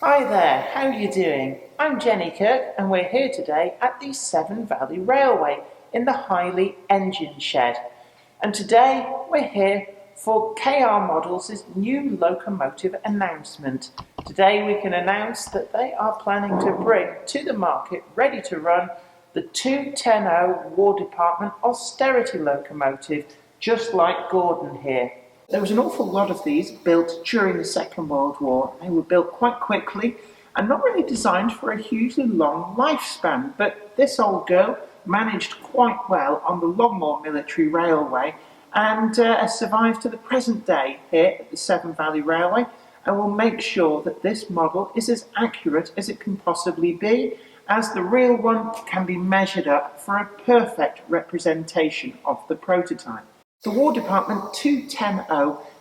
Hi there, how are you doing? I'm Jenny Kirk and we're here today at the Severn Valley Railway in the Highley Engine Shed. And today we're here for KR Models' new locomotive announcement. Today we can announce that they are planning to bring to the market, ready to run, the 210 War Department austerity locomotive, just like Gordon here. There was an awful lot of these built during the Second World War. They were built quite quickly and not really designed for a hugely long lifespan, but this old girl managed quite well on the Longmoor Military Railway and has survived to the present day here at the Severn Valley Railway, and will make sure that this model is as accurate as it can possibly be, as the real one can be measured up for a perfect representation of the prototype. The War Department 210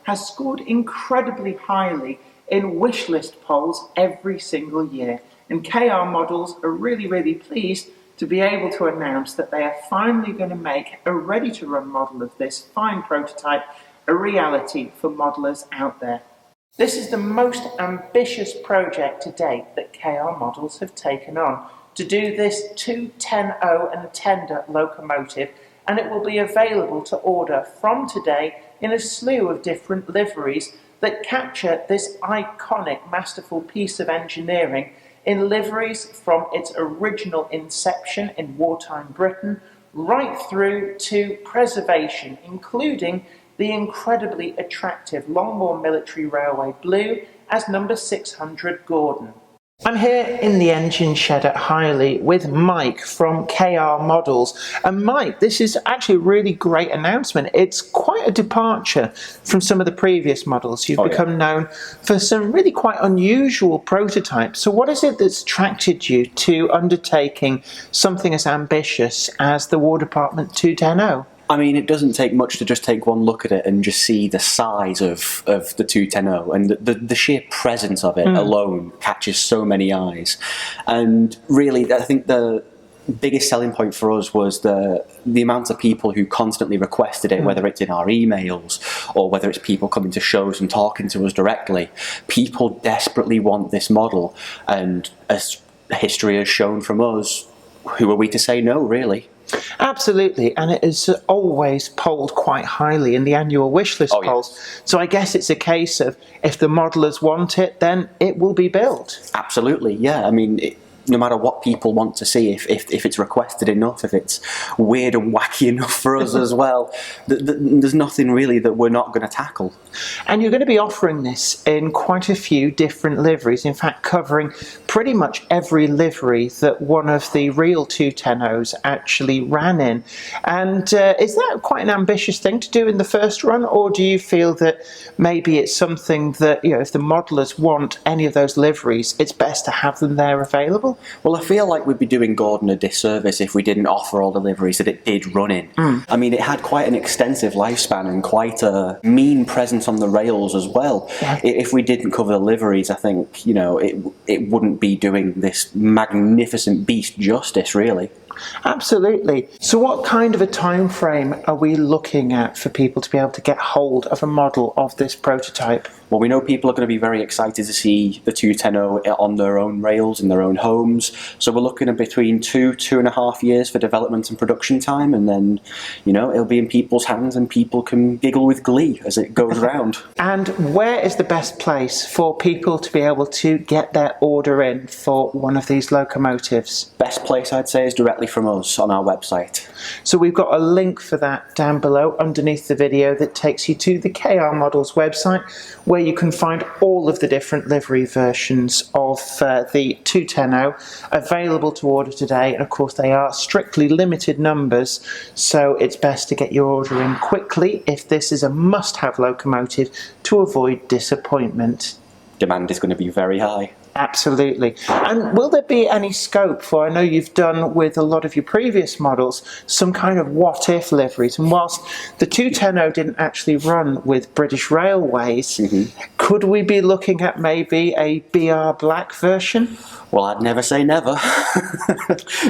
has scored incredibly highly in wish list polls every single year, and KR Models are really pleased to be able to announce that they are finally going to make a ready-to-run model of this fine prototype a reality for modelers out there. This is the most ambitious project to date that KR Models have taken on, to do this 210 and tender locomotive, and it will be available to order from today in a slew of different liveries that capture this iconic, masterful piece of engineering in liveries from its original inception in wartime Britain right through to preservation, including the incredibly attractive Longmoor Military Railway blue as number 600 Gordon. I'm here in the engine shed at Highley with Mike from KR Models. And Mike, this is actually a really great announcement. It's quite a departure from some of the previous models. You've become known for some really quite unusual prototypes. So what is it that's attracted you to undertaking something as ambitious as the War Department 210? I mean, it doesn't take much to just take one look at it and just see the size of the 210 and the sheer presence of it alone catches so many eyes. And really, I think the biggest selling point for us was the amount of people who constantly requested it, whether it's in our emails or whether it's people coming to shows and talking to us directly. People desperately want this model, and as history has shown from us, who are we to say no, really? Absolutely, and it is always polled quite highly in the annual wish list polls. So I guess it's a case of if the modelers want it, then it will be built. Absolutely, yeah. I mean, no matter what people want to see, if it's requested enough, if it's weird and wacky enough for us as well, there's nothing really that we're not going to tackle. And you're going to be offering this in quite a few different liveries, in fact covering pretty much every livery that one of the real 210s actually ran in. And is that quite an ambitious thing to do in the first run, or do you feel that maybe it's something that, you know, if the modelers want any of those liveries, it's best to have them there available? Well, I feel like we'd be doing Gordon a disservice if we didn't offer all the liveries that it did run in. I mean, it had quite an extensive lifespan and quite a mean presence on the rails as well. If we didn't cover the liveries, I think, you know, it wouldn't be doing this magnificent beast justice, really. Absolutely. So what kind of a time frame are we looking at for people to be able to get hold of a model of this prototype? Well, we know people are going to be very excited to see the 210 on their own rails in their own homes. So we're looking at between 2.5 years for development and production time, and then, you know, it'll be in people's hands and people can giggle with glee as it goes around. And where is the best place for people to be able to get their order in for one of these locomotives? Best place, I'd say, is directly from us on our website. So we've got a link for that down below underneath the video that takes you to the KR Models website, where you can find all of the different livery versions of the 210 available to order today. And of course they are strictly limited numbers, so it's best to get your order in quickly if this is a must-have locomotive to avoid disappointment. Demand is going to be very high. Absolutely. And will there be any scope for, I know you've done with a lot of your previous models, some kind of what-if liveries, and whilst the 210 didn't actually run with British Railways, Could we be looking at maybe a BR Black version? Well, I'd never say never.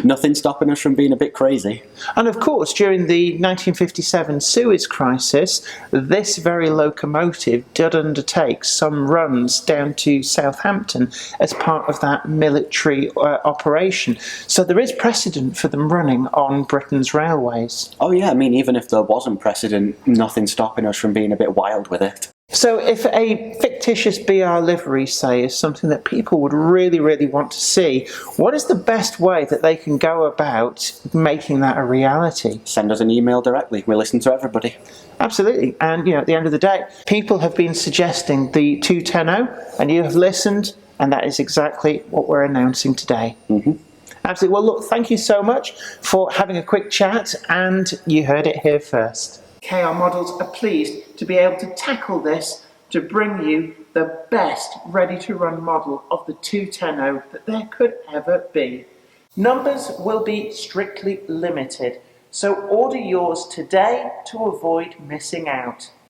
Nothing stopping us from being a bit crazy. And of course, during the 1957 Suez Crisis, this very locomotive did undertake some runs down to Southampton as part of that military operation. So there is precedent for them running on Britain's railways. Oh yeah, I mean, even if there wasn't precedent, nothing stopping us from being a bit wild with it. So if a fictitious BR livery, say, is something that people would really, really want to see, what is the best way that they can go about making that a reality? Send us an email directly. We listen to everybody. Absolutely. And, at the end of the day, people have been suggesting the 210, and you have listened, and that is exactly what we're announcing today. Mm-hmm. Absolutely. Well, look, thank you so much for having a quick chat, and you heard it here first. KR Models are pleased to be able to tackle this to bring you the best ready-to-run model of the 210 that there could ever be. Numbers will be strictly limited, so order yours today to avoid missing out.